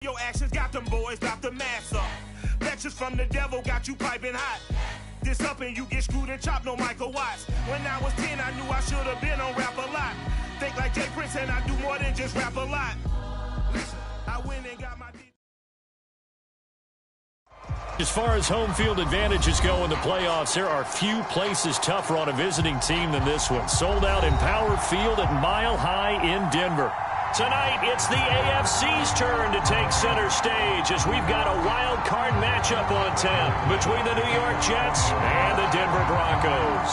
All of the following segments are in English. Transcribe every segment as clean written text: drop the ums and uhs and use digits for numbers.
Your actions got them boys about the mass up. Lectures from the devil got you piping hot. This up and you get screwed and chopped, no Michael Watts. When I was 10, I knew I should have been on Rap a Lot. Think like Jay Prince and I do more than just rap a lot. Listen, I went and got my... As far as home field advantages go in the playoffs, there are few places tougher on a visiting team than this one. Sold out in Power Field at Mile High in Denver. Tonight, it's the AFC's turn to take center stage as we've got a wild card matchup on tap between the New York Jets and the Denver Broncos.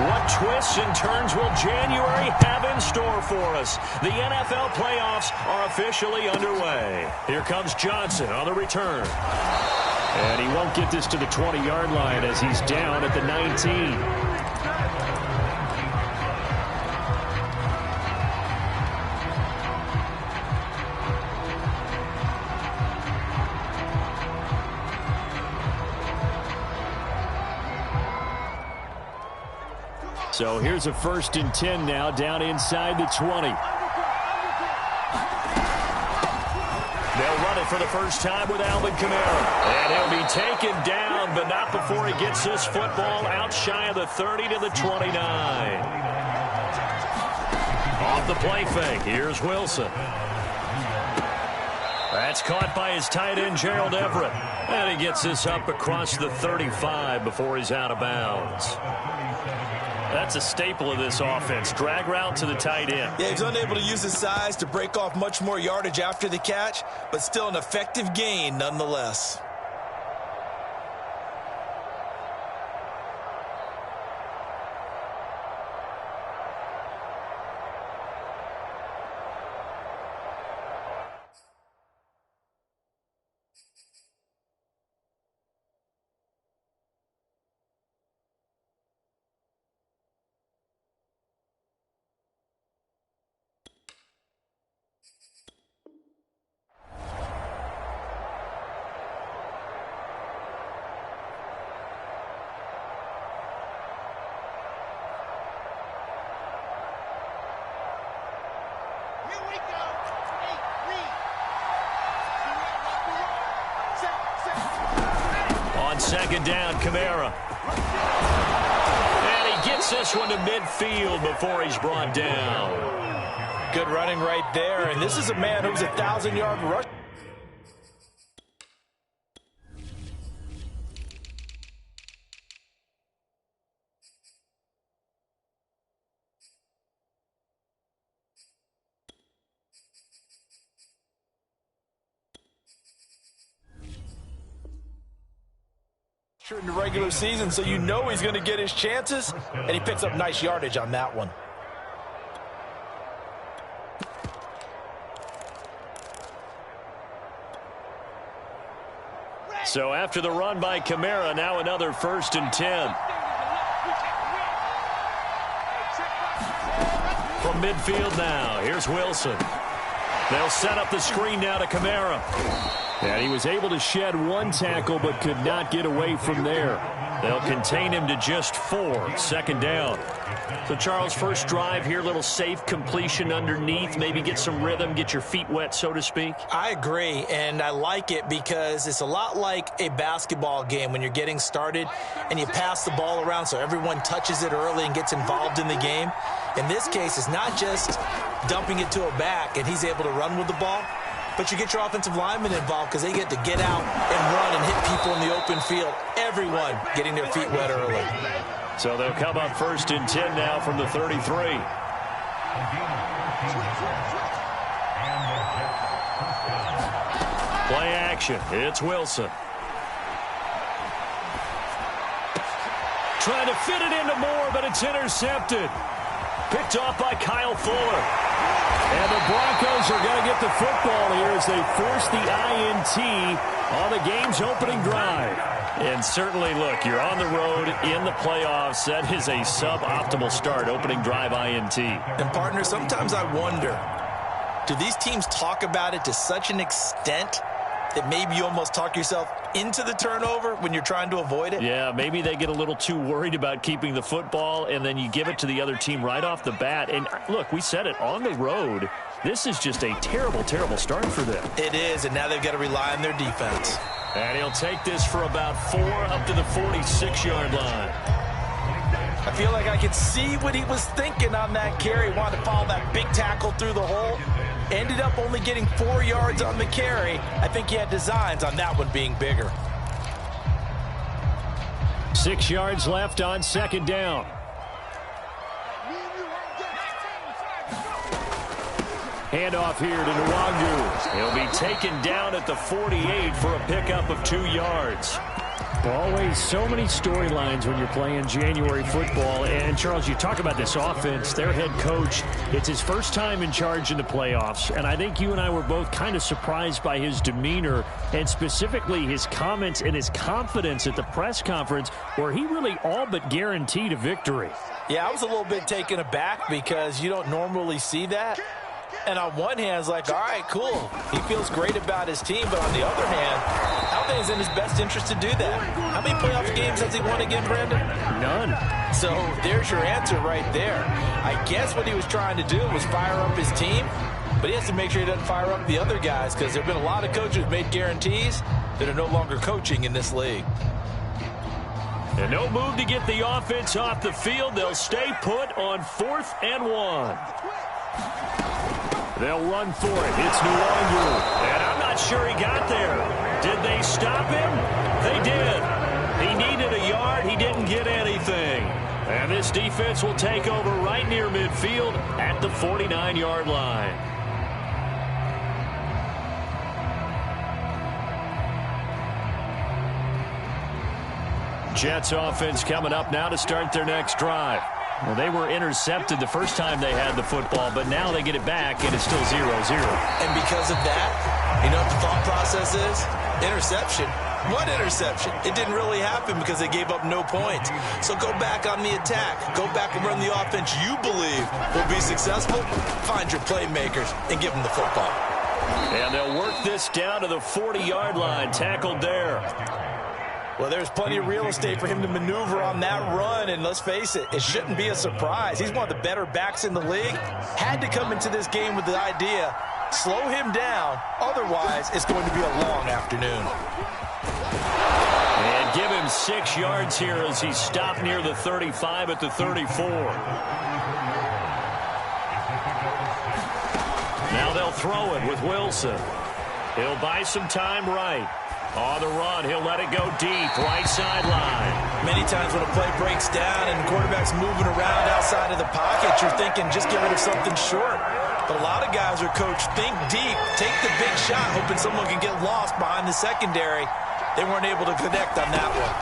What twists and turns will January have in store for us? The NFL playoffs are officially underway. Here comes Johnson on the return. And he won't get this to the 20-yard line as he's down at the 19. So here's a 1st and 10 now, down inside the 20. They'll run it for the first time with Alvin Kamara. And he'll be taken down, but not before he gets this football out shy of the 30 to the 29. Off the play fake, here's Wilson. That's caught by his tight end, Gerald Everett. And he gets this up across the 35 before he's out of bounds. That's a staple of this offense. Drag route to the tight end. Yeah, he's unable to use his size to break off much more yardage after the catch, but still an effective gain nonetheless. Second down, Kamara. And he gets this one to midfield before he's brought down. Good running right there, and this is a man who's a 1,000-yard rush. In the regular season, so you know he's going to get his chances, and he picks up nice yardage on that one. So after the run by Kamara, now another 1st and 10. From midfield now, here's Wilson. They'll set up the screen now to Kamara. And he was able to shed one tackle but could not get away from there. They'll contain him to just 4. 2nd down. So, Charles, first drive here, little safe completion underneath. Maybe get some rhythm, get your feet wet, so to speak. I agree, and I like it because it's a lot like a basketball game when you're getting started and you pass the ball around so everyone touches it early and gets involved in the game. In this case, it's not just dumping it to a back and he's able to run with the ball, but you get your offensive linemen involved because they get to get out and run and hit people in the open field. Everyone getting their feet wet early. So they'll come up 1st and 10 now from the 33. Play action. It's Wilson. Trying to fit it into Moore, but it's intercepted. Picked off by Kyle Fuller. And the Broncos are going to get the football here as they force the INT on the game's opening drive. And certainly, look, you're on the road in the playoffs. That is a suboptimal start, opening drive INT. And, partner, sometimes I wonder, do these teams talk about it to such an extent that maybe you almost talk yourself into the turnover when you're trying to avoid it? Yeah, maybe they get a little too worried about keeping the football, and then you give it to the other team right off the bat. And look, we said it, on the road, this is just a terrible, terrible start for them. It is, and now they've got to rely on their defense. And he'll take this for about 4 up to the 46-yard line. I feel like I could see what he was thinking on that carry. Wanted to follow that big tackle through the hole. Ended up only getting 4 yards on the carry. I think he had designs on that one being bigger. 6 yards left on second down. Handoff here to Nwangu. He'll be taken down at the 48 for a pickup of 2 yards. Always so many storylines when you're playing January football. And, Charles, you talk about this offense, their head coach, it's his first time in charge in the playoffs. And I think you and I were both kind of surprised by his demeanor and specifically his comments and his confidence at the press conference where he really all but guaranteed a victory. Yeah, I was a little bit taken aback because you don't normally see that. And on one hand, it's like, all right, cool. He feels great about his team. But on the other hand, I don't think it's in his best interest to do that. How many playoff games has he won again, Brandon? None. So there's your answer right there. I guess what he was trying to do was fire up his team. But he has to make sure he doesn't fire up the other guys because there have been a lot of coaches who've made guarantees that are no longer coaching in this league. And no move to get the offense off the field. They'll stay put on 4th and 1. They'll run for it. It's Nwangu. And I'm not sure he got there. Did they stop him? They did. He needed a yard. He didn't get anything. And this defense will take over right near midfield at the 49-yard line. Jets offense coming up now to start their next drive. Well, they were intercepted the first time they had the football, but now they get it back, and it's still 0-0. And because of that, you know what the thought process is? Interception. What interception? It didn't really happen because they gave up no points. So go back on the attack. Go back and run the offense you believe will be successful. Find your playmakers and give them the football. And they'll work this down to the 40-yard line, tackled there. Well, there's plenty of real estate for him to maneuver on that run, and let's face it, it shouldn't be a surprise. He's one of the better backs in the league. Had to come into this game with the idea, slow him down, otherwise it's going to be a long afternoon. And give him 6 yards here as he stopped near the 35 at the 34. Now they'll throw it with Wilson. He'll buy some time right. On the run, he'll let it go deep, right sideline. Many times when a play breaks down and the quarterback's moving around outside of the pocket, you're thinking just get rid of something short. But a lot of guys are coached, think deep, take the big shot, hoping someone can get lost behind the secondary. They weren't able to connect on that one.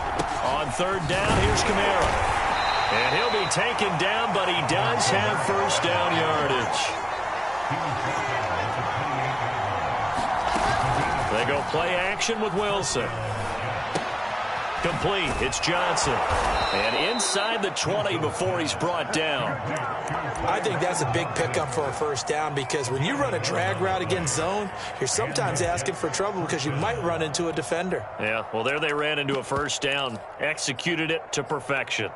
On 3rd down, here's Kamara. And he'll be taken down, but he does have first down yardage. They go play action with Wilson. Complete. It's Johnson. And inside the 20 before he's brought down. I think that's a big pickup for a first down because when you run a drag route against zone, you're sometimes asking for trouble because you might run into a defender. Yeah, well, there they ran into a first down. Executed it to perfection.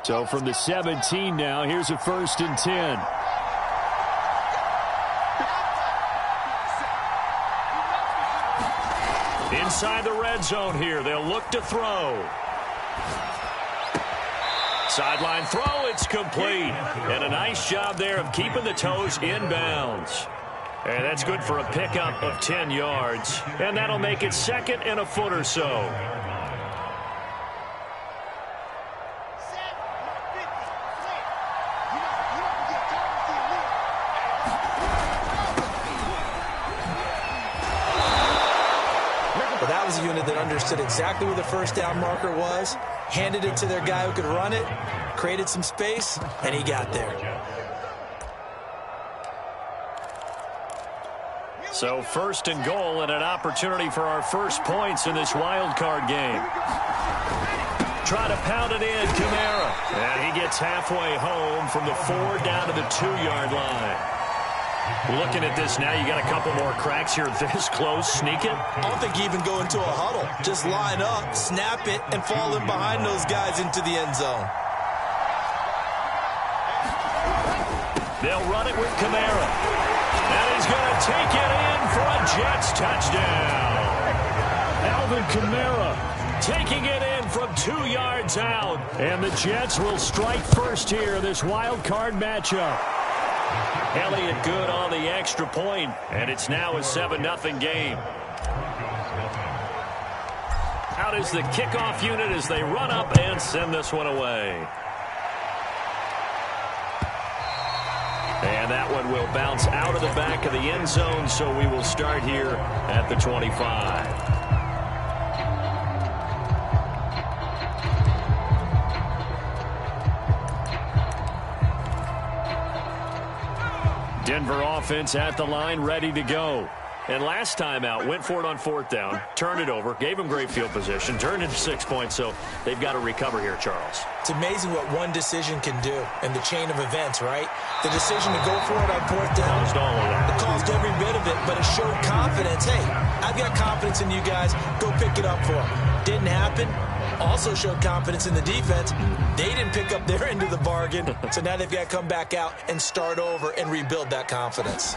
So from the 17 now, here's a 1st and 10. Inside the red zone here, they'll look to throw. Sideline throw, it's complete. And a nice job there of keeping the toes in bounds. And that's good for a pickup of 10 yards. And that'll make it 2nd and a foot or so. A unit that understood exactly where the first down marker was, handed it to their guy who could run it, created some space, and he got there. So 1st and goal and an opportunity for our first points in this wild card game. Try to pound it in, Kamara. And he gets halfway home from the 4 down to the 2-yard line. Looking at this now, you got a couple more cracks here this close. Sneak it? I don't think you even go into a huddle. Just line up, snap it, and fall in behind those guys into the end zone. They'll run it with Kamara. And he's going to take it in for a Jets touchdown. Alvin Kamara taking it in from 2 yards out. And the Jets will strike first here, this wild card matchup. Elliott good on the extra point, and it's now a 7-0 game. Out is the kickoff unit as they run up and send this one away. And that one will bounce out of the back of the end zone, so we will start here at the 25. Denver offense at the line, ready to go. And last time out, went for it on 4th down, turned it over, gave them great field position, turned into 6 points, so they've got to recover here, Charles. It's amazing what one decision can do in the chain of events, right? The decision to go for it on 4th down, caused all of that. It caused every bit of it, but it showed confidence. Hey, I've got confidence in you guys. Go pick it up for them. Didn't happen. Also showed confidence in the defense. They didn't pick up their end of the bargain, so now they've got to come back out and start over and rebuild that confidence.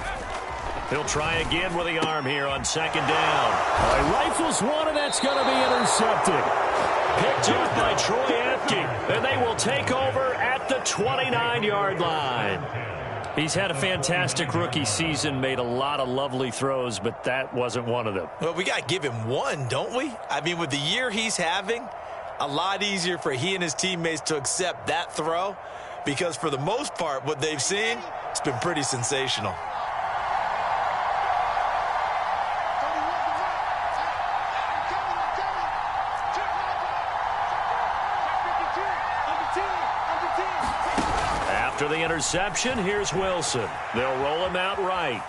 He'll try again with the arm here on 2nd down. He rifles one, and that's going to be intercepted. Picked up by Troy Apke, and they will take over at the 29-yard line. He's had a fantastic rookie season, made a lot of lovely throws, but that wasn't one of them. Well, we got to give him one, don't we? I mean, with the year he's having, a lot easier for he and his teammates to accept that throw, because for the most part, what they've seen, it's been pretty sensational. After the interception, here's Wilson. They'll roll him out right.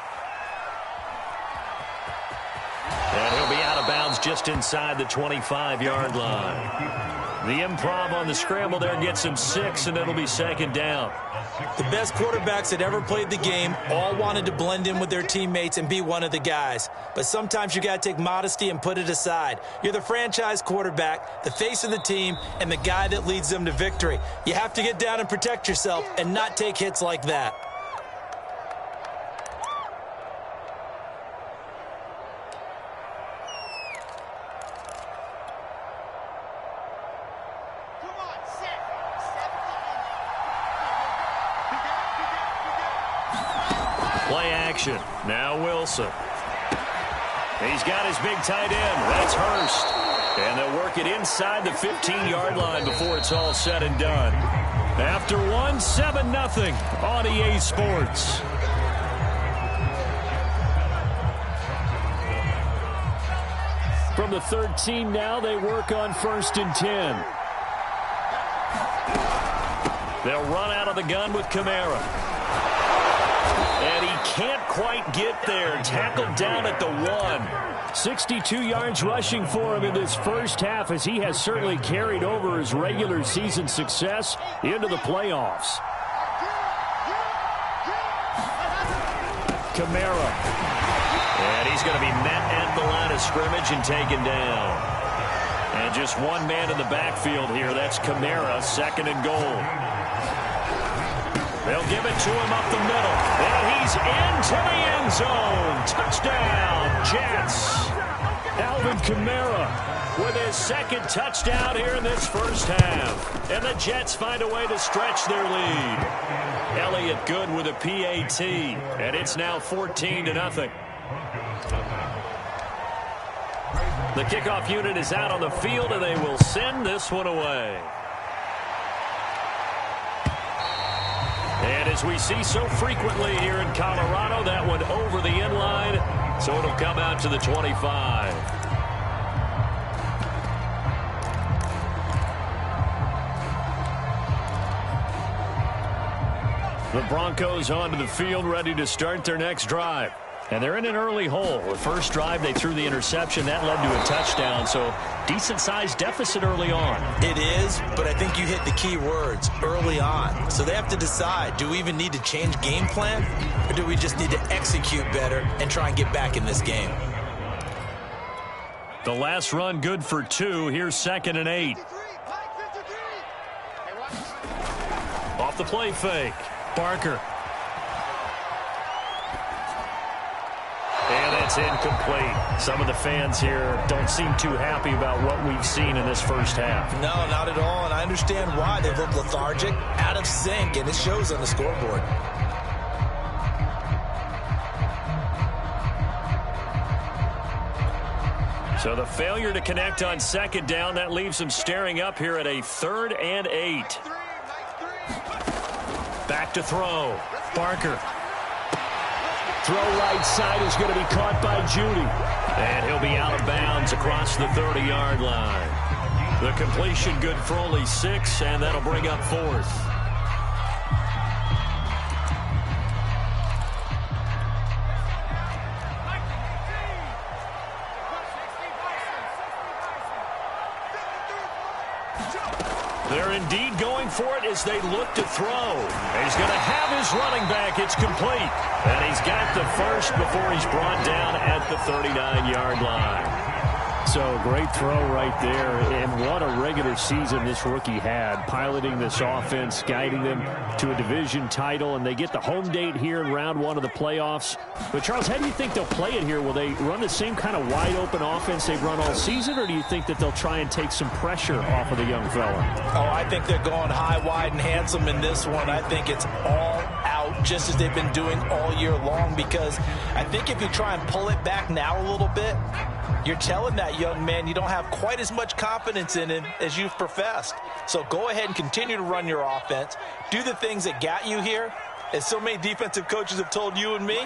And he'll be out of bounds just inside the 25-yard line. The improv on the scramble there gets him 6, and it'll be 2nd down. The best quarterbacks that ever played the game all wanted to blend in with their teammates and be one of the guys. But sometimes you got to take modesty and put it aside. You're the franchise quarterback, the face of the team, and the guy that leads them to victory. You have to get down and protect yourself and not take hits like that. Play action. Now Wilson. He's got his big tight end. That's Hurst. And they'll work it inside the 15-yard line before it's all said and done. After one, 7-0 on EA Sports. From the 13 now, they work on 1st and 10. They'll run out of the gun with Kamara. And he can't quite get there. Tackled down at the 1. 62 yards rushing for him in this first half, as he has certainly carried over his regular season success into the playoffs. Kamara. And he's going to be met at the line of scrimmage and taken down. And just one man in the backfield here. That's Kamara, 2nd and goal. They'll give it to him up the middle. And he's into the end zone. Touchdown, Jets. Alvin Kamara with his 2nd touchdown here in this first half. And the Jets find a way to stretch their lead. Elliott good with a PAT. And it's now 14-0. The kickoff unit is out on the field, and they will send this one away. And as we see so frequently here in Colorado, that one over the end line, so it'll come out to the 25. The Broncos onto the field, ready to start their next drive. And they're in an early hole. The first drive, they threw the interception. That led to a touchdown, so decent-sized deficit early on. It is, but I think you hit the key words, early on. So they have to decide, do we even need to change game plan, or do we just need to execute better and try and get back in this game? The last run good for 2. Here's 2nd and 8. Off the play fake. Barker. And it's incomplete. Some of the fans here don't seem too happy about what we've seen in this first half. No, not at all, and I understand why. They look lethargic, out of sync, and it shows on the scoreboard. So the failure to connect on 2nd down, that leaves them staring up here at a 3rd and 8. Back to throw. Barker. Throw right side is going to be caught by Judy. And he'll be out of bounds across the 30-yard line. The completion good for only 6, and that'll bring up 4th. They're indeed going for it as they look to throw. He's going to have his running back. It's complete. And he's got the first before he's brought down at the 39-yard line. So great throw right there. And what a regular season this rookie had, piloting this offense, guiding them to a division title. And they get the home date here in round 1 of the playoffs. But, Charles, how do you think they'll play it here? Will they run the same kind of wide-open offense they've run all season, or do you think that they'll try and take some pressure off of the young fella? Oh, I think they're going high, wide, and handsome in this one. I think it's all out, just as they've been doing all year long, because I think if you try and pull it back now a little bit, you're telling that young man you don't have quite as much confidence in him as you've professed. So go ahead and continue to run your offense. Do the things that got you here. As so many defensive coaches have told you and me,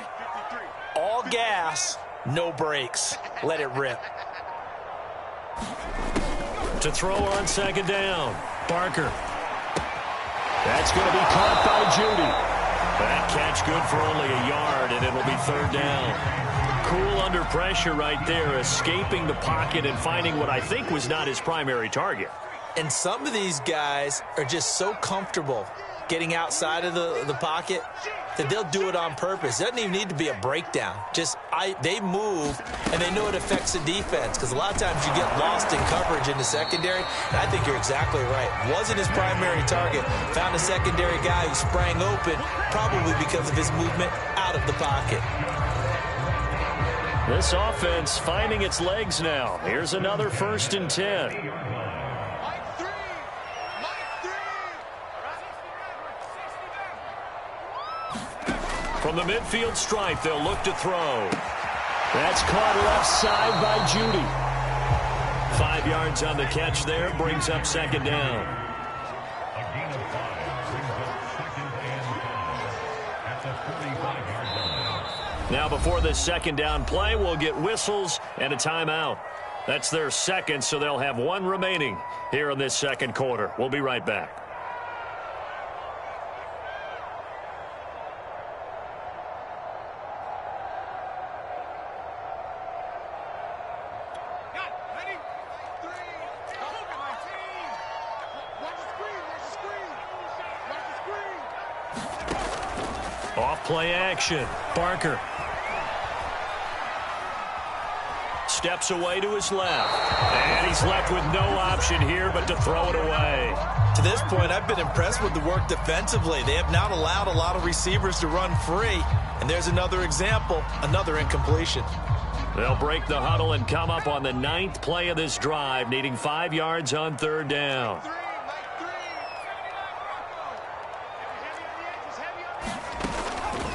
all gas, no brakes. Let it rip. To throw on 2nd down. Barker. That's going to be caught by Judy. That catch good for only a yard, and it'll be 3rd down. Cool under pressure right there, escaping the pocket and finding what I think was not his primary target. And some of these guys are just so comfortable getting outside of the pocket that they'll do it on purpose. It doesn't even need to be a breakdown. They move, and they know it affects the defense, because a lot of times you get lost in coverage in the secondary, and I think you're exactly right. Wasn't his primary target. Found a secondary guy who sprang open, probably because of his movement out of the pocket. This offense finding its legs now. Here's another 1st and 10. From the midfield stripe, they'll look to throw. That's caught left side by Judy. 5 yards on the catch there, brings up 2nd down. Now before this 2nd down play, we'll get whistles and a timeout. That's their 2nd, so they'll have 1 remaining here in this 2nd quarter. We'll be right back. Off play action. Barker. Steps away to his left. And he's left with no option here but to throw it away. To this point, I've been impressed with the work defensively. They have not allowed a lot of receivers to run free. And there's another example, another incompletion. They'll break the huddle and come up on the 9th play of this drive, needing 5 yards on 3rd down.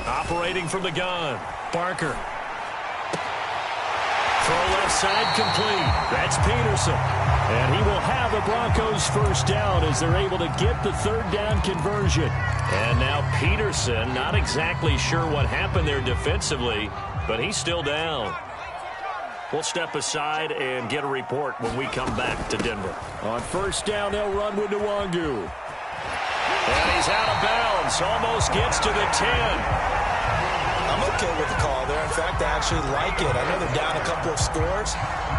Operating from the gun, Barker. Throw left side complete. That's Peterson. And he will have the Broncos 1st down as they're able to get the 3rd down conversion. And now Peterson, not exactly sure what happened there defensively, but he's still down. We'll step aside and get a report when we come back to Denver. On 1st down, they'll run with Nwangu. And he's out of bounds. Almost gets to the 10. I'm okay with the call there. In fact, I actually like it. I know they're down a couple of scores,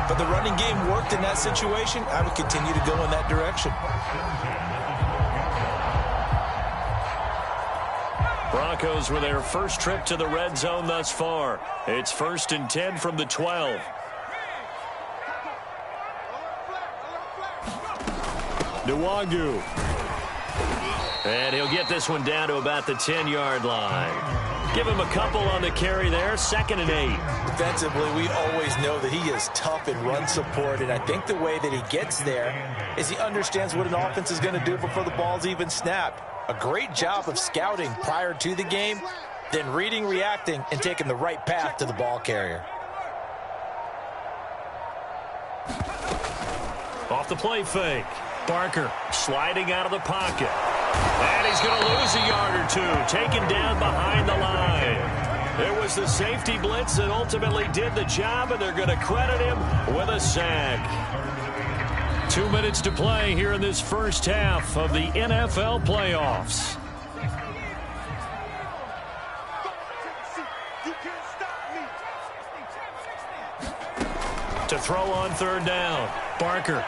but the running game worked in that situation. I would continue to go in that direction. Broncos with their first trip to the red zone thus far. It's 1st and 10 from the 12. Nwangu. And he'll get this one down to about the 10-yard line. Give him a couple on the carry there. 2nd and 8. Defensively, we always know that he is tough in run support, and I think the way that he gets there is he understands what an offense is going to do before the ball's even snapped. A great job of scouting prior to the game, then reading, reacting, and taking the right path to the ball carrier. Off the play fake. Barker sliding out of the pocket. And he's going to lose a yard or two. Taken down behind the line. It was the safety blitz that ultimately did the job, and they're going to credit him with a sack. 2 minutes to play here in this first half of the NFL playoffs. To throw on 3rd down. Barker.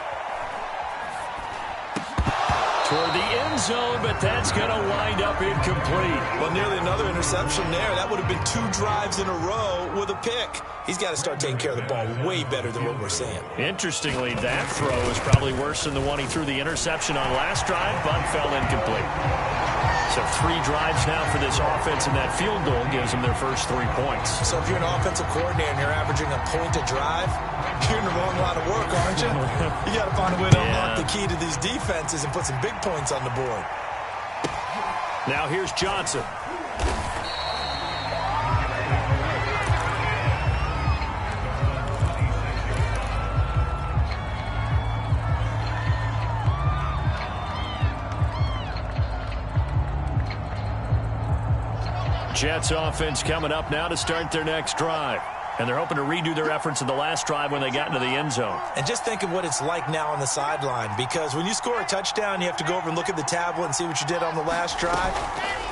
Toward the end zone, but that's going to wind up incomplete. Well, nearly another interception there. That would have been 2 drives in a row with a pick. He's got to start taking care of the ball way better than what we're saying. Interestingly, that throw is probably worse than the one he threw the interception on last drive, but fell incomplete. So 3 drives now for this offense, and that field goal gives them their first 3 points. So if you're an offensive coordinator and you're averaging a point a drive, you're in the wrong line of work, aren't you? You got to find a way to unlock the key to these defenses and put some big points on the board. Now here's Johnson. Jets offense coming up now to start their next drive. And they're hoping to redo their efforts in the last drive when they got into the end zone. And just think of what it's like now on the sideline, because when you score a touchdown, you have to go over and look at the tablet and see what you did on the last drive.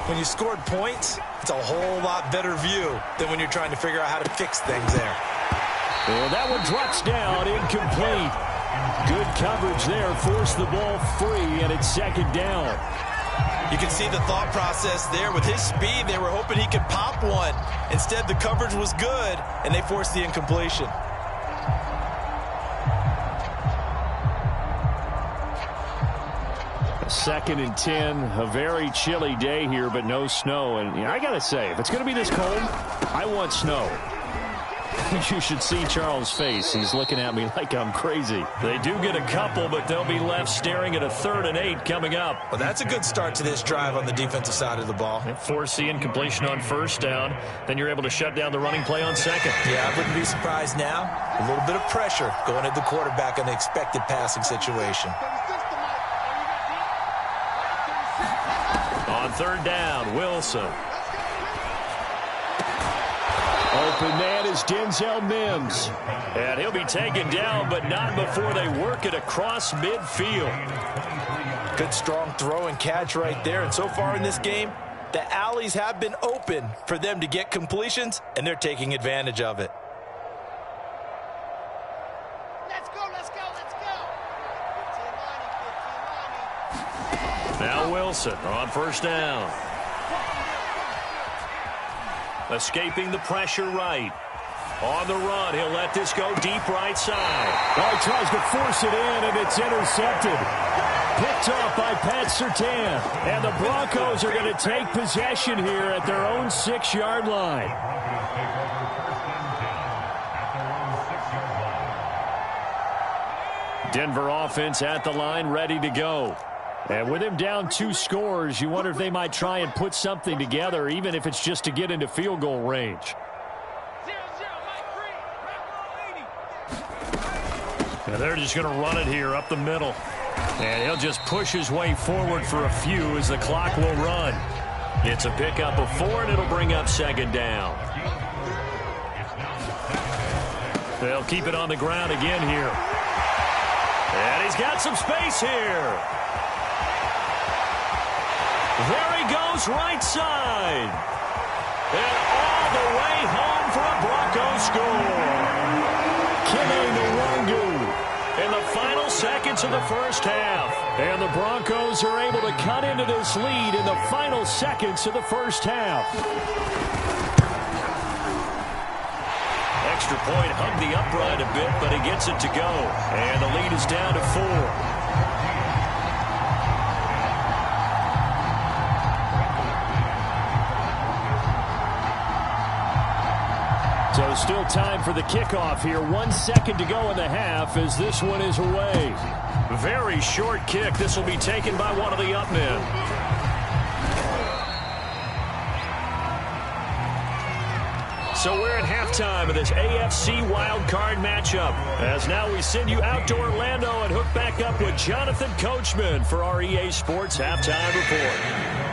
When you scored points, it's a whole lot better view than when you're trying to figure out how to fix things there. And that one drops down, incomplete. Good coverage there, forced the ball free, and it's 2nd down. You can see the thought process there. With his speed, they were hoping he could pop one. Instead, the coverage was good, and they forced the incompletion. A 2nd and 10, a very chilly day here, but no snow. And I got to say, if it's going to be this cold, I want snow. You should see Charles' face. He's looking at me like I'm crazy. They do get a couple, but they'll be left staring at a 3rd and 8 coming up. Well, that's a good start to this drive on the defensive side of the ball. They force the incompletion on 1st down. Then you're able to shut down the running play on 2nd. Yeah, I wouldn't be surprised now. A little bit of pressure going at the quarterback in the expected passing situation. On 3rd down, Wilson. Open man is Denzel Mims. And he'll be taken down, but not before they work it across midfield. Good strong throw and catch right there. And so far in this game, the alleys have been open for them to get completions, and they're taking advantage of it. Let's go, let's go, let's go. 15-90, 15-90. Now Wilson on 1st down. Escaping the pressure right. On the run, he'll let this go deep right side. Oh, he tries to force it in, and it's intercepted. Picked off by Pat Surtain. And the Broncos are going to take possession here at their own 6-yard line. Denver offense at the line, ready to go. And with him down 2 scores, you wonder if they might try and put something together, even if it's just to get into field goal range. And they're just going to run it here up the middle. And he'll just push his way forward for a few as the clock will run. It's a pickup of 4, and it'll bring up 2nd down. They'll keep it on the ground again here. And he's got some space here. There he goes, right side. And all the way home for a Broncos score. In the final seconds of the first half. And the Broncos are able to cut into this lead in the final seconds of the first half. Extra point hugged the upright a bit, but he gets it to go. And the lead is down to 4. So still time for the kickoff here. 1 second to go in the half as this one is away. Very short kick. This will be taken by one of the up men. So we're at halftime of this AFC Wildcard matchup. As now we send you out to Orlando and hook back up with Jonathan Coachman for our EA Sports Halftime Report.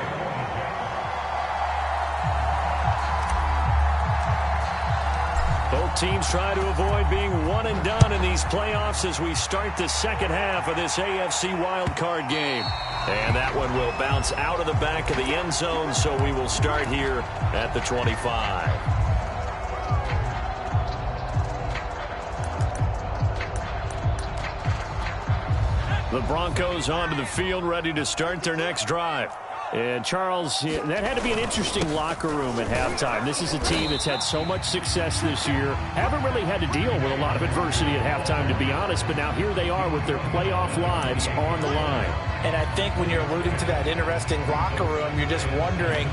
Both teams try to avoid being one and done in these playoffs as we start the second half of this AFC wildcard game. And that one will bounce out of the back of the end zone, so we will start here at the 25. The Broncos onto the field, ready to start their next drive. And, Charles, that had to be an interesting locker room at halftime. This is a team that's had so much success this year. Haven't really had to deal with a lot of adversity at halftime, to be honest. But now here they are with their playoff lives on the line. And I think when you're alluding to that interesting locker room, you're just wondering,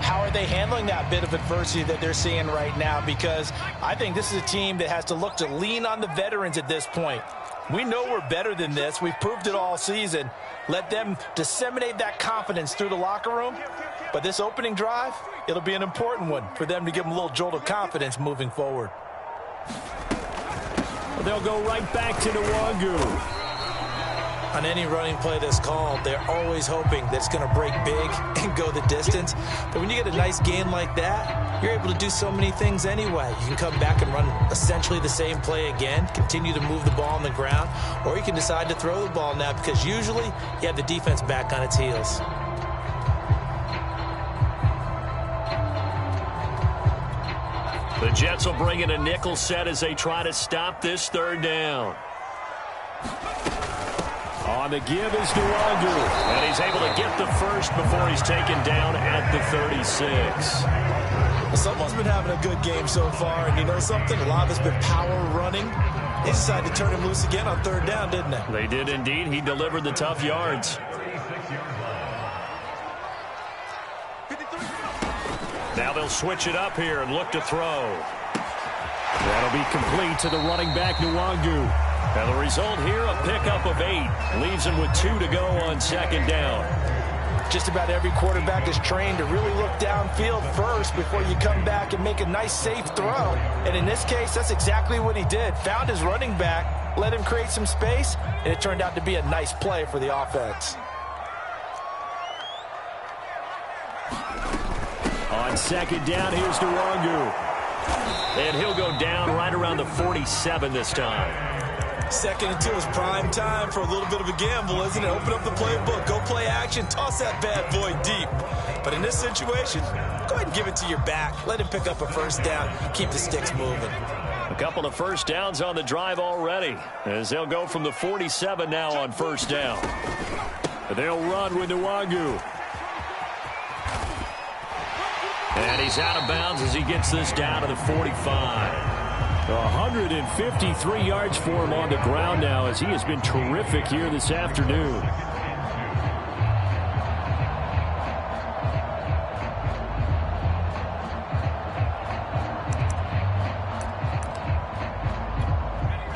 how are they handling that bit of adversity that they're seeing right now? Because I think this is a team that has to look to lean on the veterans at this point. We know we're better than this. We've proved it all season. Let them disseminate that confidence through the locker room. But this opening drive, it'll be an important one for them to give them a little jolt of confidence moving forward. They'll go right back to Nwangu. On any running play that's called, they're always hoping that it's going to break big and go the distance. But when you get a nice gain like that, you're able to do so many things anyway. You can come back and run essentially the same play again, continue to move the ball on the ground, or you can decide to throw the ball now because usually you have the defense back on its heels. The Jets will bring in a nickel set as they try to stop this third down. On the give is Nwangu, and he's able to get the first before he's taken down at the 36. Well, someone's been having a good game so far, and you know something? A lot of it's been power running. They decided to turn him loose again on third down, didn't they? They did indeed. He delivered the tough yards. Now they'll switch it up here and look to throw. That'll be complete to the running back, Nwangu. And the result here, a pickup of 8. Leaves him with 2 to go on second down. Just about every quarterback is trained to really look downfield first before you come back and make a nice, safe throw. And in this case, that's exactly what he did. Found his running back, let him create some space, and it turned out to be a nice play for the offense. On second down, here's Nwangu. And he'll go down right around the 47 this time. Second and 2 is prime time for a little bit of a gamble, isn't it? Open up the playbook, go play action, toss that bad boy deep. But in this situation, go ahead and give it to your back. Let him pick up a first down, keep the sticks moving. A couple of first downs on the drive already, as they'll go from the 47 now on first down. They'll run with Nwangu. And he's out of bounds as he gets this down to the 45. 153 yards for him on the ground now as he has been terrific here this afternoon.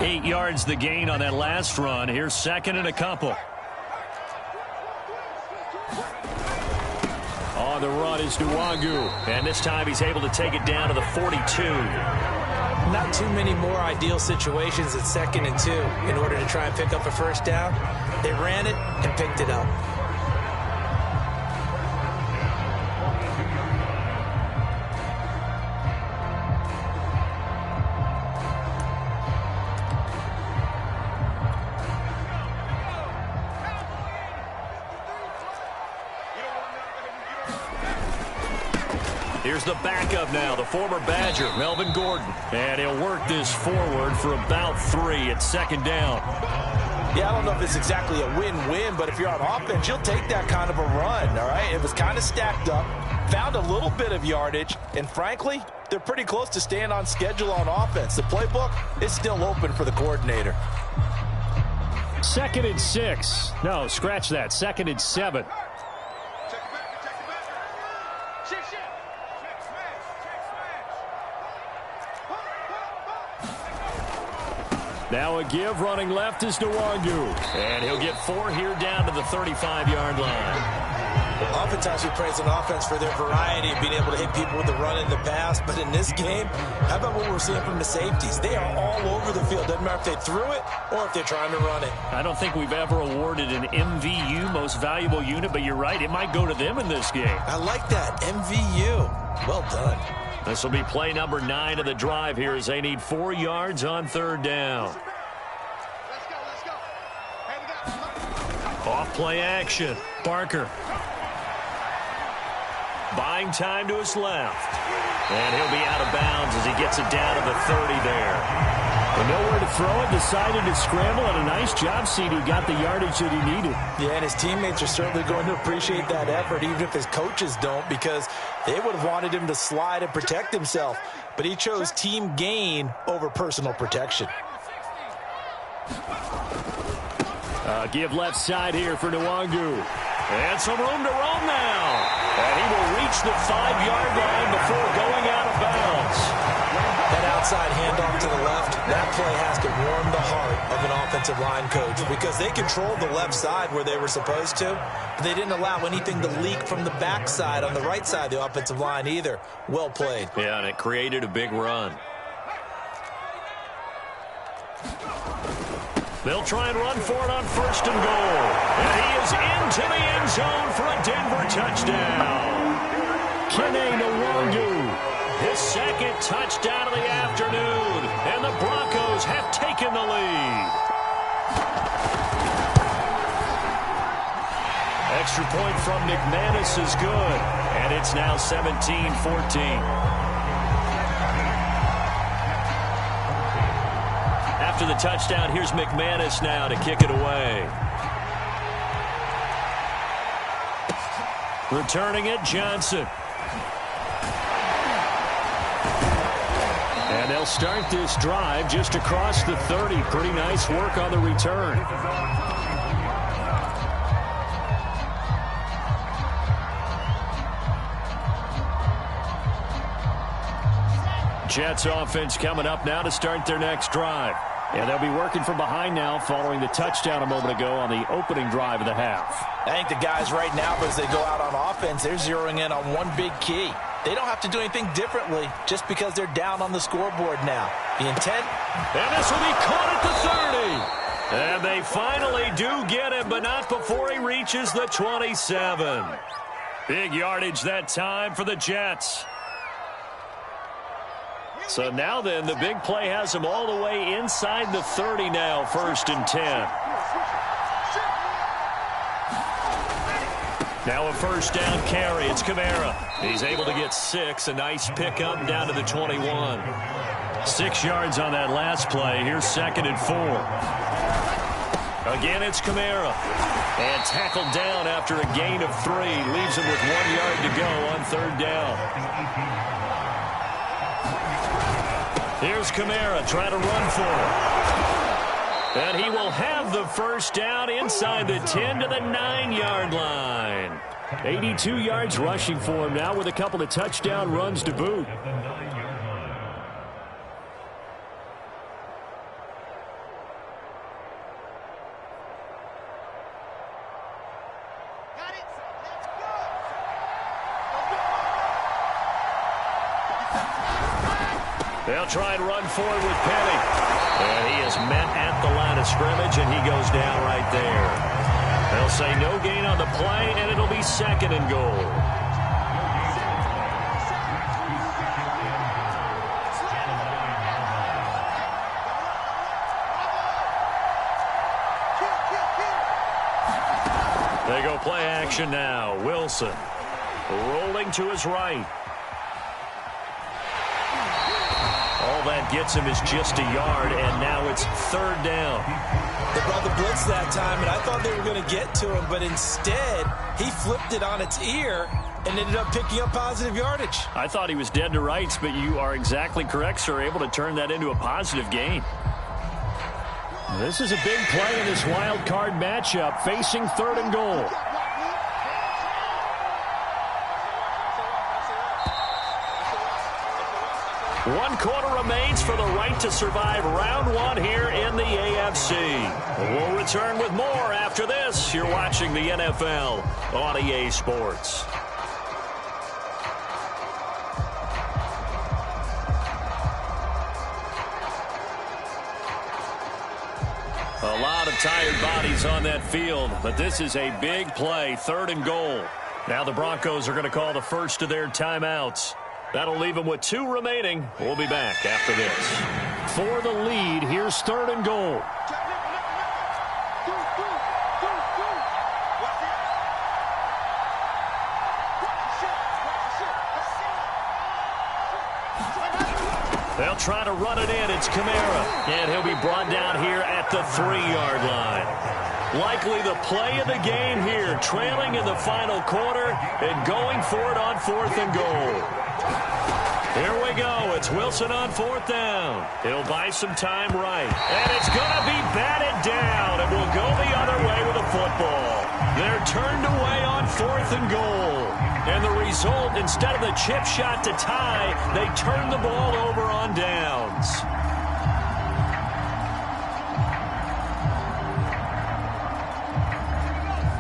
Eight yards the gain on that last run. Here's second and a couple. On the run is Nwangu. And this time he's able to take it down to the 42. Not too many more ideal situations at second and 2 in order to try and pick up a first down. They ran it and picked it up. Here's the backup now, the former Badger, Melvin Gordon. And he'll work this forward for about 3 at second down. Yeah, I don't know if it's exactly a win-win, but if you're on offense, you'll take that kind of a run, all right? It was kind of stacked up, found a little bit of yardage, and frankly, they're pretty close to staying on schedule on offense. The playbook is still open for the coordinator. 2nd and 6. No, scratch that. 2nd and 7. Now a give, running left is Nwangu. And he'll get 4 here down to the 35-yard line. Oftentimes we praise an offense for their variety of being able to hit people with the run in the pass. But in this game, how about what we're seeing from the safeties? They are all over the field. Doesn't matter if they threw it or if they're trying to run it. I don't think we've ever awarded an MVU, most valuable unit, but you're right. It might go to them in this game. I like that. MVU. Well done. This will be play number 9 of the drive here as they need 4 yards on 3rd down. Let's go. Hey, we got Off play action. Barker. Buying time to his left. And he'll be out of bounds as he gets it down to the 30 there. And nowhere to throw it, decided to scramble, and a nice job seeing he got the yardage that he needed. Yeah, and his teammates are certainly going to appreciate that effort, even if his coaches don't, because they would have wanted him to slide and protect himself. But he chose team gain over personal protection. Give left side here for Nwangu. And some room to roam now. And he will reach the 5-yard line before going out of bounds. That outside handoff to the left, that play has to warm the heart of an offensive line coach because they controlled the left side where they were supposed to, but they didn't allow anything to leak from the backside on the right side of the offensive line either. Well played. Yeah, and it created a big run. They'll try and run for it on 1st and goal. And he is into the end zone for a Denver touchdown. Kene Nwangu, his 2nd touchdown of the afternoon. And the Broncos have taken the lead. Extra point from McManus is good. And it's now 17-14. After the touchdown, here's McManus now to kick it away. Returning it, Johnson. And they'll start this drive just across the 30. Pretty nice work on the return. Jets offense coming up now to start their next drive. And they'll be working from behind now following the touchdown a moment ago on the opening drive of the half. I think the guys right now, as they go out on offense, they're zeroing in on one big key. They don't have to do anything differently just because they're down on the scoreboard now. The intent? And this will be caught at the 30. And they finally do get him, but not before he reaches the 27. Big yardage that time for the Jets. So now then, the big play has him all the way inside the 30 now, 1st and 10. Now a 1st down carry. It's Kamara. He's able to get 6. A nice pickup down to the 21. 6 yards on that last play. Here's 2nd and 4. Again, it's Kamara. And tackled down after a gain of 3. Leaves him with 1 yard to go on 3rd down. Here's Kamara trying to run for it. And he will have the 1st down inside the 10 to the 9-yard line. 82 yards rushing for him now with a couple of touchdown runs to boot. They'll try and run forward with Penny. And he is met at the line of scrimmage, and he goes down right there. They'll say no gain on the play, and it'll be 2nd and goal. They go play action now. Wilson rolling to his right. that gets him is just a yard, and now it's 3rd down. They brought the blitz that time, and I thought they were going to get to him, but instead he flipped it on its ear and ended up picking up positive yardage. I thought he was dead to rights, but you are exactly correct, sir, able to turn that into a positive gain. This is a big play in this wild card matchup, facing 3rd and goal. One quarter remains for the right to survive round 1 here in the AFC. We'll return with more after this. You're watching the NFL on EA Sports. A lot of tired bodies on that field, but this is a big play, 3rd and goal. Now the Broncos are going to call the first of their timeouts. That'll leave them with 2 remaining. We'll be back after this. For the lead, here's 3rd and goal. They'll try to run it in. It's Kamara. And he'll be brought down here at the 3-yard line. Likely the play of the game here. Trailing in the final quarter and going for it on 4th and goal. Here we go. It's Wilson on 4th down. He'll buy some time right. And it's going to be batted down. And will go the other way with the football. They're turned away on 4th and goal. And the result, instead of the chip shot to tie, they turn the ball over on downs.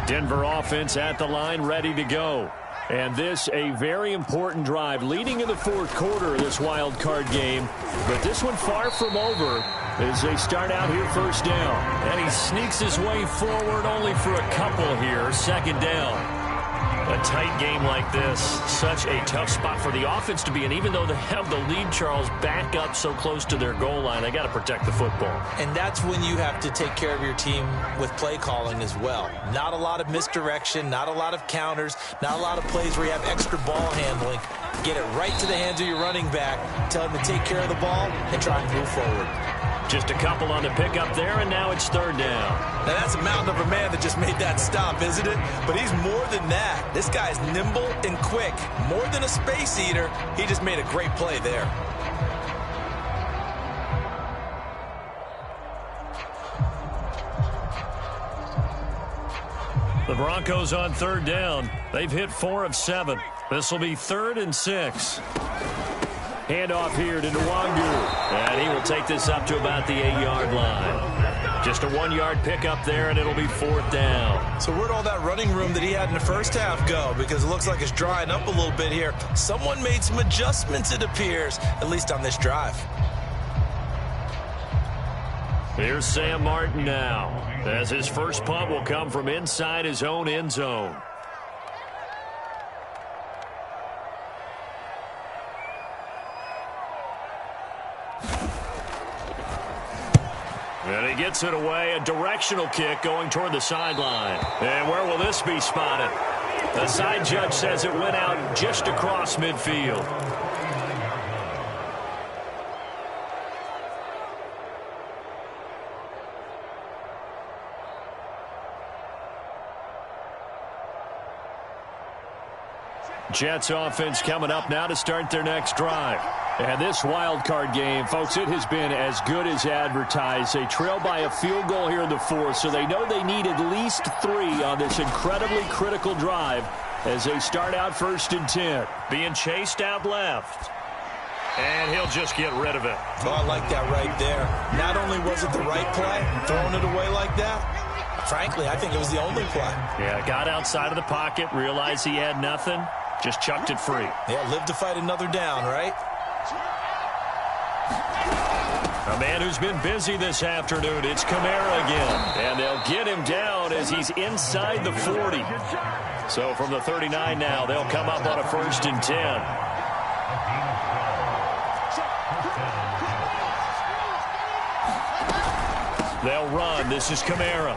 Denver offense at the line, ready to go. And this a very important drive leading in the 4th quarter of this wild card game. But this one far from over as they start out here 1st down. And he sneaks his way forward only for a couple here. 2nd down. A tight game like this, such a tough spot for the offense to be in. Even though they have the lead, Charles, back up so close to their goal line, they got to protect the football. And that's when you have to take care of your team with play calling as well. Not a lot of misdirection, not a lot of counters, not a lot of plays where you have extra ball handling. Get it right to the hands of your running back, tell him to take care of the ball, and try and move forward. Just a couple on the pickup there, and now it's 3rd down. Now that's a mountain of a man that just made that stop, isn't it? But he's more than that. This guy's nimble and quick. More than a space eater, he just made a great play there. The Broncos on 3rd down. They've hit 4 of 7. This will be 3rd and 6. Handoff here to Nwangu. And he will take this up to about the 8-yard line. Just a 1-yard pickup there, and it'll be 4th down. So where'd all that running room that he had in the first half go? Because it looks like it's drying up a little bit here. Someone made some adjustments, it appears, at least on this drive. Here's Sam Martin now, as his first punt will come from inside his own end zone. And he gets it away, a directional kick going toward the sideline. And where will this be spotted? The side judge says it went out just across midfield. Jets offense coming up now to start their next drive. And this wild card game, folks, it has been as good as advertised. They trail by a field goal here in the 4th, so they know they need at least 3 on this incredibly critical drive as they start out 1st and 10. Being chased out left. And he'll just get rid of it. Oh, I like that right there. Not only was it the right play, throwing it away like that, frankly, I think it was the only play. Yeah, got outside of the pocket, realized he had nothing, just chucked it free. Yeah, live to fight another down, right? A man who's been busy this afternoon, it's Kamara again. And they'll get him down as he's inside the 40. So from the 39 now, they'll come up on a 1st and 10. They'll run. This is Kamara.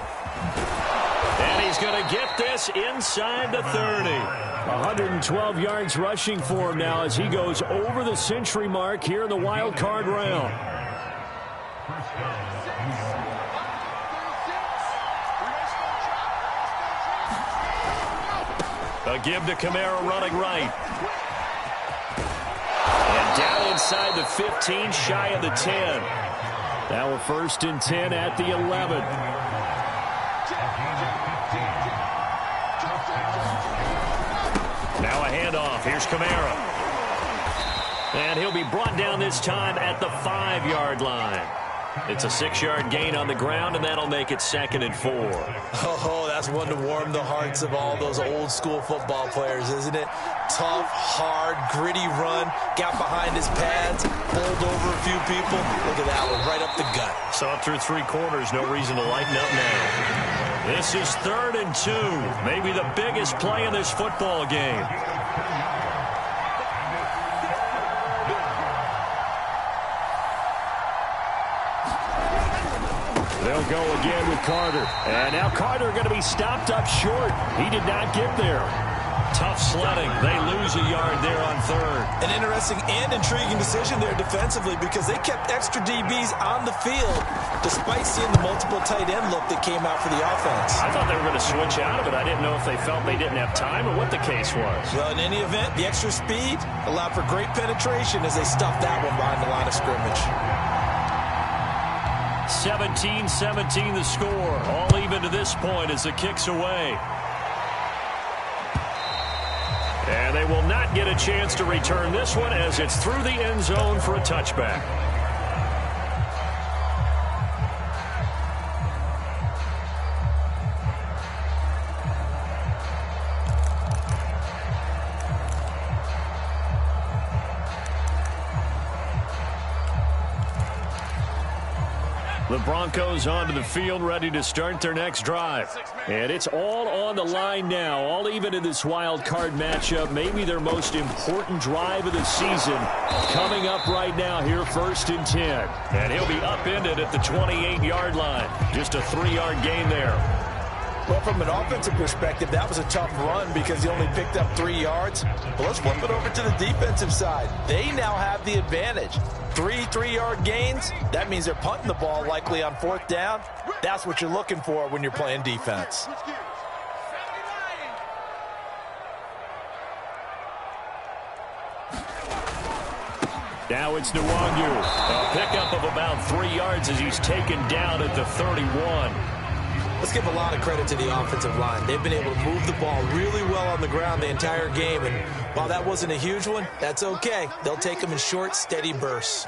And he's going to get this inside the 30. 112 yards rushing for him now as he goes over the century mark here in the wild card round. A give to Kamara running right. And down inside the 15, shy of the 10. Now we're 1st and 10 at the 11. Now a handoff. Here's Kamara. And he'll be brought down this time at the 5-yard line. It's a 6-yard gain on the ground, and that'll make it 2nd and 4. Oh, that's one to warm the hearts of all those old-school football players, isn't it? Tough, hard, gritty run. Got behind his pads, bowled over a few people. Look at that one, right up the gut. Saw it through 3 quarters. No reason to lighten up now. This is 3rd and 2. Maybe the biggest play in this football game. They'll go again with Carter. And now Carter going to be stopped up short. He did not get there. Tough sledding. They lose a yard there on 3rd. An interesting and intriguing decision there defensively because they kept extra DBs on the field despite seeing the multiple tight end look that came out for the offense. I thought they were going to switch out of it. I didn't know if they felt they didn't have time or what the case was. Well, in any event, the extra speed allowed for great penetration as they stuffed that one behind the line of scrimmage. 17-17 the score. All even to this point as the kick's away. And they will not get a chance to return this one as it's through the end zone for a touchback. The Broncos onto the field, ready to start their next drive. And it's all on the line now, all even in this wild card matchup. Maybe their most important drive of the season coming up right now here, 1st and 10. And he'll be upended at the 28-yard line. Just a 3-yard gain there. Well, from an offensive perspective, that was a tough run because he only picked up 3 yards. But let's flip it over to the defensive side. They now have the advantage. 3 3-yard gains, that means they're punting the ball likely on 4th down. That's what you're looking for when you're playing defense. Now it's Nwangu. A pickup of about 3 yards as he's taken down at the 31. Let's give a lot of credit to the offensive line. They've been able to move the ball really well on the ground the entire game. And while that wasn't a huge one, that's okay. They'll take them in short, steady bursts.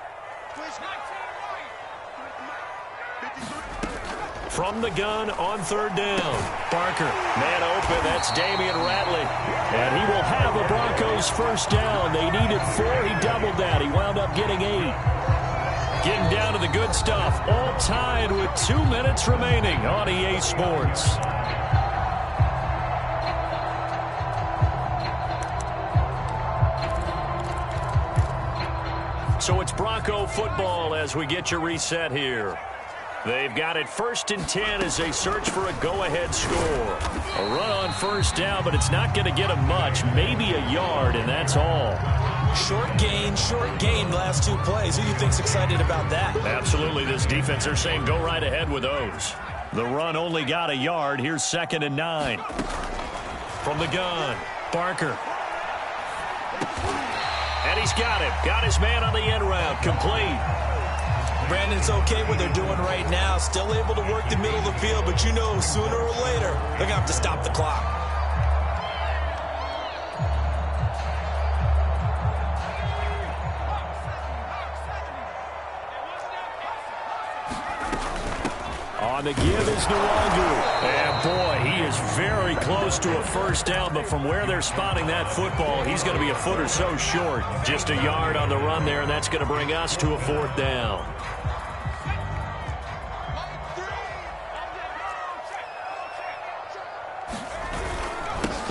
From the gun on 3rd down. Barker, man open. That's Damian Ratley. And he will have the Broncos 1st down. They needed 4. He doubled that. He wound up getting 8. Getting down to the good stuff. All tied with 2 minutes remaining on EA Sports. So it's Bronco football as we get your reset here. They've got it 1st and 10 as they search for a go-ahead score. A run on 1st down, but it's not going to get them much. Maybe a yard, and that's all. Short gain the last 2 plays. Who do you think's excited about that? Absolutely. This defense, they're saying go right ahead with those. The run only got a yard. Here's 2nd and 9. From the gun, Barker. And he's got him. Got his man on the end route. Complete. Brandon, it's okay what they're doing right now. Still able to work the middle of the field, but you know sooner or later they're going to have to stop the clock. On the give is Nwangu. And boy, he is very close to a 1st down, but from where they're spotting that football, he's going to be a foot or so short. Just a yard on the run there, and that's going to bring us to a 4th down.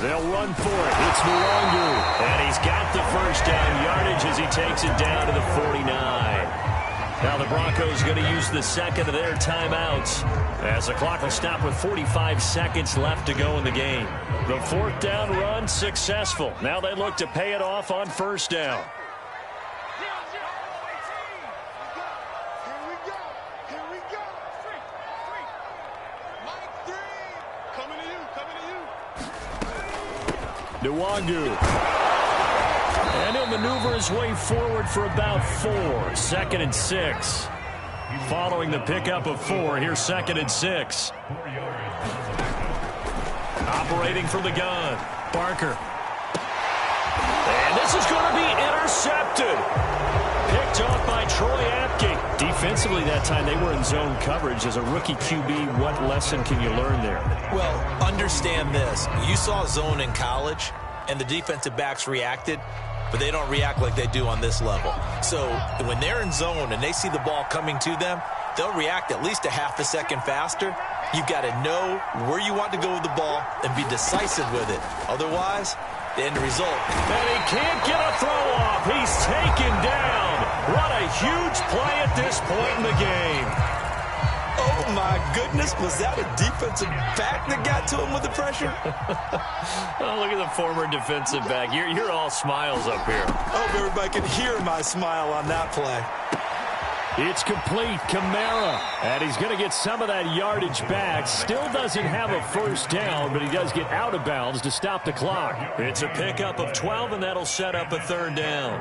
They'll run for it. It's Nwangu. And he's got the 1st down yardage as he takes it down to the 49. Now the Broncos going to use the second of their timeouts as the clock will stop with 45 seconds left to go in the game. The fourth down run successful. Now they look to pay it off on first down. Nwangu. And he'll maneuver his way forward for about 4. 2nd and 6. Following the pickup of 4, here's 2nd and 6. Operating from the gun, Barker. And this is going to be intercepted. Picked off by Troy Apke. Defensively that time they were in zone coverage. As a rookie QB, what lesson can you learn there? Well, understand this. You saw zone in college, and the defensive backs reacted, but they don't react like they do on this level. So when they're in zone and they see the ball coming to them, they'll react at least a half a second faster. You've got to know where you want to go with the ball and be decisive with it. Otherwise, the end result. And he can't get a throw off. He's taken down. What a huge play at this point in the game. Oh, my goodness. Was that a defensive back that got to him with the pressure? Oh, look at the former defensive back. You're all smiles up here. I hope everybody can hear my smile on that play. It's complete. Kamara. And he's going to get some of that yardage back. Still doesn't have a first down, but he does get out of bounds to stop the clock. It's a pickup of 12, and that'll set up a 3rd down.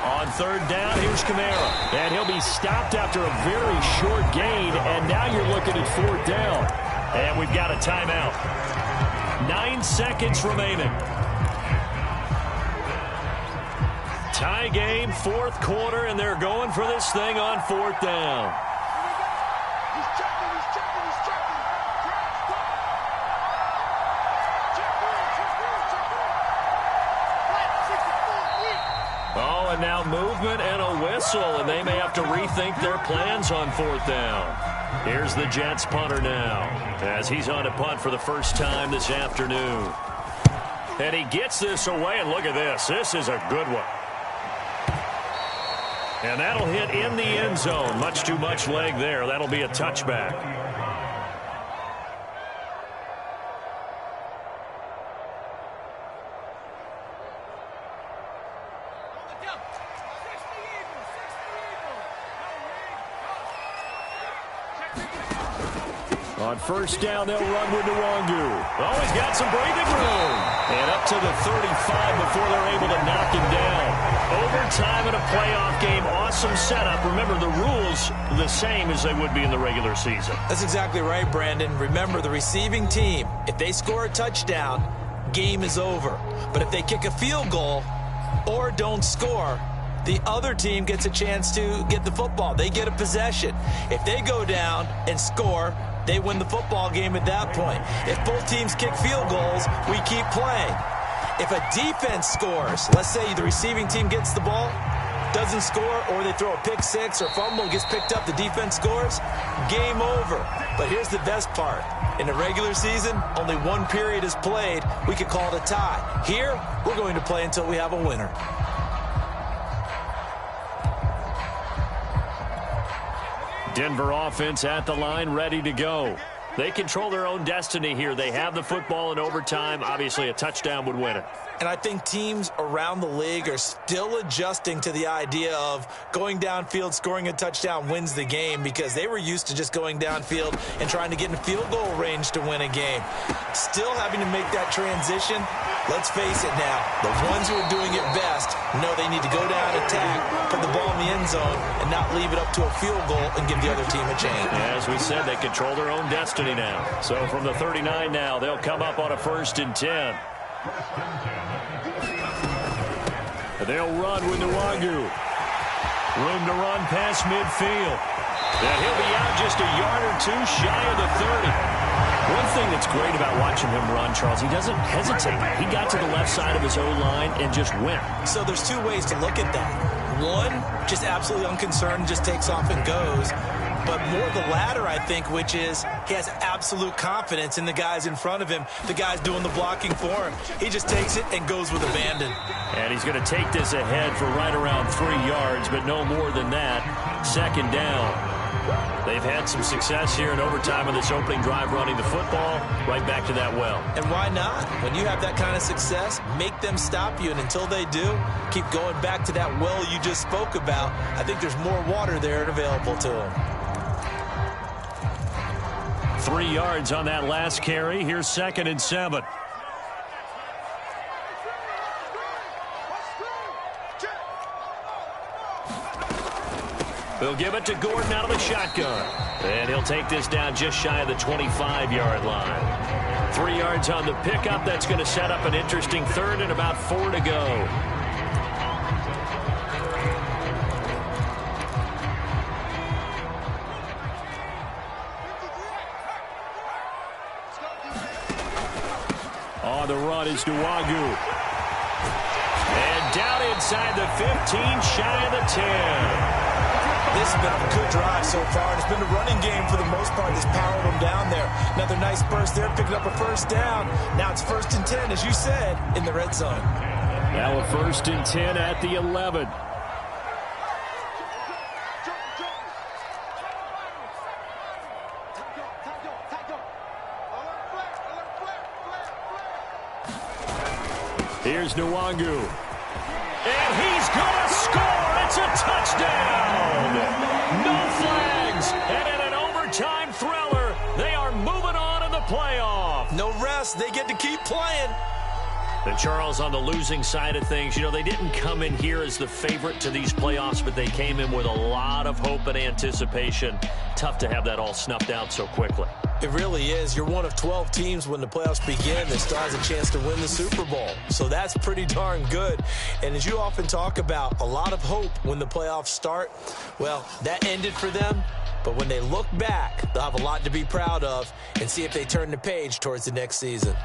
On 3rd down, here's Kamara. And he'll be stopped after a very short gain. And now you're looking at 4th down. And we've got a timeout. 9 seconds remaining. Tie game, 4th quarter, and they're going for this thing on 4th down. And now movement and a whistle, and they may have to rethink their plans on 4th down. Here's the Jets punter now, as he's on a punt for the first time this afternoon. And he gets this away, and look at this. This is a good one. And that'll hit in the end zone. Much too much leg there. That'll be a touchback. On 1st down, they'll run with Nwangu. Oh, he's got some breathing room. And up to the 35 before they're able to knock him down. Overtime in a playoff game. Awesome setup. Remember, the rules the same as they would be in the regular season. That's exactly right, Brandon. Remember, the receiving team, if they score a touchdown, game is over. But if they kick a field goal or don't score, the other team gets a chance to get the football. They get a possession. If they go down and score, they win the football game at that point. If both teams kick field goals, we keep playing. If a defense scores, let's say the receiving team gets the ball, doesn't score, or they throw a pick six or fumble, gets picked up, the defense scores, game over. But here's the best part. In the regular season, only 1 period is played. We could call it a tie. Here, we're going to play until we have a winner. Denver offense at the line, ready to go. They control their own destiny here. They have the football in overtime. Obviously, a touchdown would win it. And I think teams around the league are still adjusting to the idea of going downfield, scoring a touchdown wins the game, because they were used to just going downfield and trying to get in field goal range to win a game. Still having to make that transition. Let's face it now, the ones who are doing it best know they need to go down, attack, put the ball in the end zone, and not leave it up to a field goal and give the other team a chance. As we said, they control their own destiny now. So from the 39 now, they'll come up on a 1st and 10. They'll run with Nwangu. Room to run past midfield. And he'll be out just a yard or two shy of the 30. One thing that's great about watching him run, Charles, he doesn't hesitate. He got to the left side of his O-line and just went. So there's 2 ways to look at that. One, just absolutely unconcerned, just takes off and goes. but more the latter, I think, which is he has absolute confidence in the guys in front of him, the guys doing the blocking for him. He just takes it and goes with abandon. And he's going to take this ahead for right around 3 yards, but no more than that. Second down. They've had some success here in overtime on this opening drive running the football. Right back to that well. And why not? When you have that kind of success, make them stop you. And until they do, keep going back to that well you just spoke about. I think there's more water there and available to them. 3 yards on that last carry. Here's 2nd and 7. They'll give it to Gordon out of the shotgun. And he'll take this down just shy of the 25-yard line. 3 yards on the pickup. That's going to set up an interesting third and about 4 to go. On the run is Nwangu. And down inside the 15, shy of the 10. This has been a good drive so far. It's been the running game for the most part that's powered them down there. Another nice burst there, picking up a first down. Now it's 1st and 10, as you said, in the red zone. Now a 1st and 10 at the 11. Here's Nwangu. And he's going to score. It's a touchdown. No flags. And in an overtime thriller, they are moving on in the playoff. No rest. They get to keep playing. And Charles, on the losing side of things, you know, they didn't come in here as the favorite to these playoffs, but they came in with a lot of hope and anticipation. Tough to have that all snuffed out so quickly. It really is. You're one of 12 teams when the playoffs begin that still has a chance to win the Super Bowl. So that's pretty darn good. And as you often talk about, a lot of hope when the playoffs start. Well, that ended for them. But when they look back, they'll have a lot to be proud of and see if they turn the page towards the next season.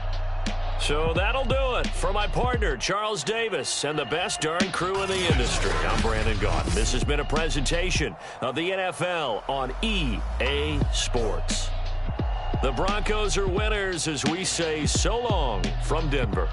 So that'll do it for my partner, Charles Davis, and the best darn crew in the industry. I'm Brandon Gaudin. This has been a presentation of the NFL on EA Sports. The Broncos are winners as we say so long from Denver.